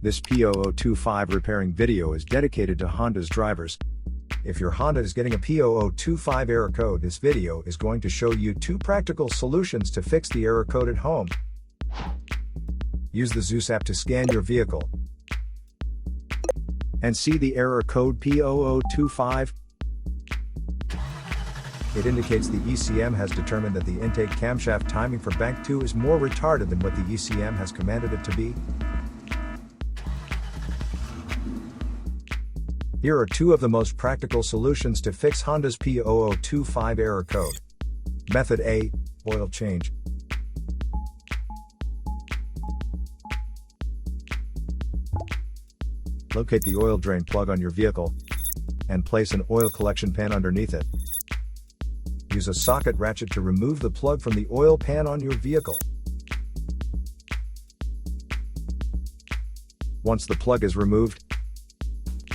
This P0025 repairing video is dedicated to Honda's drivers. If your Honda is getting a P0025 error code, this video is going to show you 2 practical solutions to fix the error code at home. Use the Zeus app to scan your vehicle and see the error code P0025. It indicates the ECM has determined that the intake camshaft timing for bank 2 is more retarded than what the ECM has commanded it to be. Here are 2 of the most practical solutions to fix Honda's P0025 error code. Method A, oil change. Locate the oil drain plug on your vehicle and place an oil collection pan underneath it. Use a socket ratchet to remove the plug from the oil pan on your vehicle. Once the plug is removed,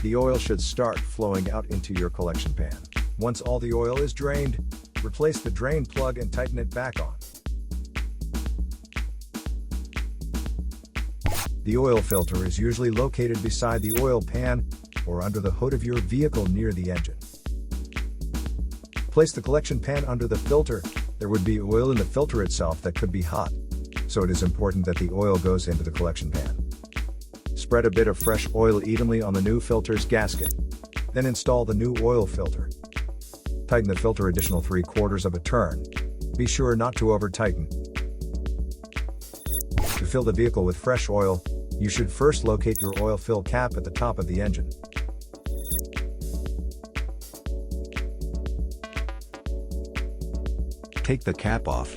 the oil should start flowing out into your collection pan. Once all the oil is drained, replace the drain plug and tighten it back on. The oil filter is usually located beside the oil pan or under the hood of your vehicle near the engine. Place the collection pan under the filter. There would be oil in the filter itself that could be hot, so it is important that the oil goes into the collection pan. Spread a bit of fresh oil evenly on the new filter's gasket. Then install the new oil filter. Tighten the filter additional 3/4 of a turn. Be sure not to over-tighten. To fill the vehicle with fresh oil, you should first locate your oil fill cap at the top of the engine. Take the cap off.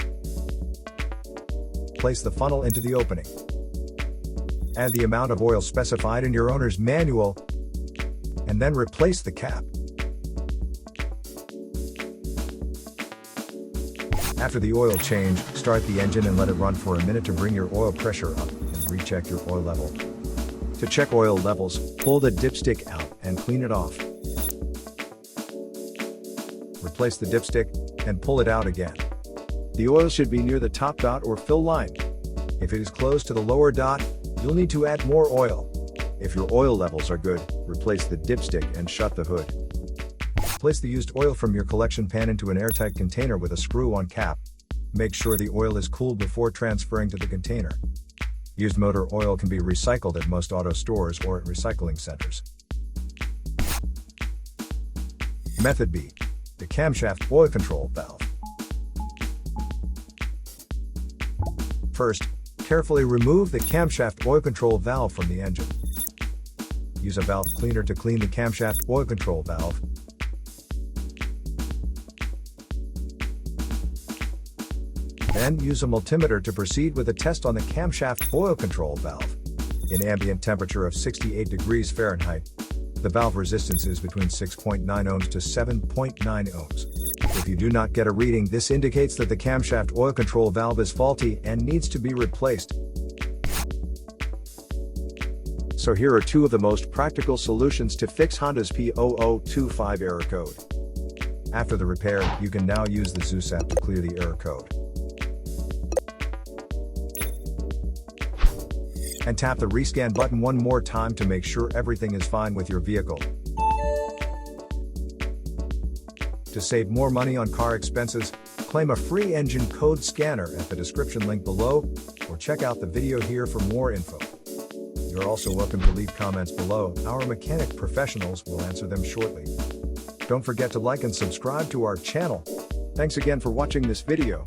Place the funnel into the opening. Add the amount of oil specified in your owner's manual, and then replace the cap. After the oil change, start the engine and let it run for a minute to bring your oil pressure up and recheck your oil level. To check oil levels, pull the dipstick out and clean it off. Replace the dipstick and pull it out again. The oil should be near the top dot or fill line. If it is close to the lower dot, you'll need to add more oil. If your oil levels are good, replace the dipstick and shut the hood. Place the used oil from your collection pan into an airtight container with a screw-on cap. Make sure the oil is cooled before transferring to the container. Used motor oil can be recycled at most auto stores or at recycling centers. Method B, the Camshaft Oil Control Valve. First, carefully remove the camshaft oil control valve from the engine. Use a valve cleaner to clean the camshaft oil control valve. Then use a multimeter to proceed with a test on the camshaft oil control valve. In ambient temperature of 68 degrees Fahrenheit, the valve resistance is between 6.9 ohms to 7.9 ohms. If you do not get a reading, this indicates that the camshaft oil control valve is faulty and needs to be replaced. So here are 2 of the most practical solutions to fix Honda's P0025 error code. After the repair, you can now use the Zeus app to clear the error code. And tap the rescan button one more time to make sure everything is fine with your vehicle. To save more money on car expenses, claim a free engine code scanner at the description link below, or check out the video here for more info. You're also welcome to leave comments below. Our mechanic professionals will answer them shortly. Don't forget to like and subscribe to our channel. Thanks again for watching this video.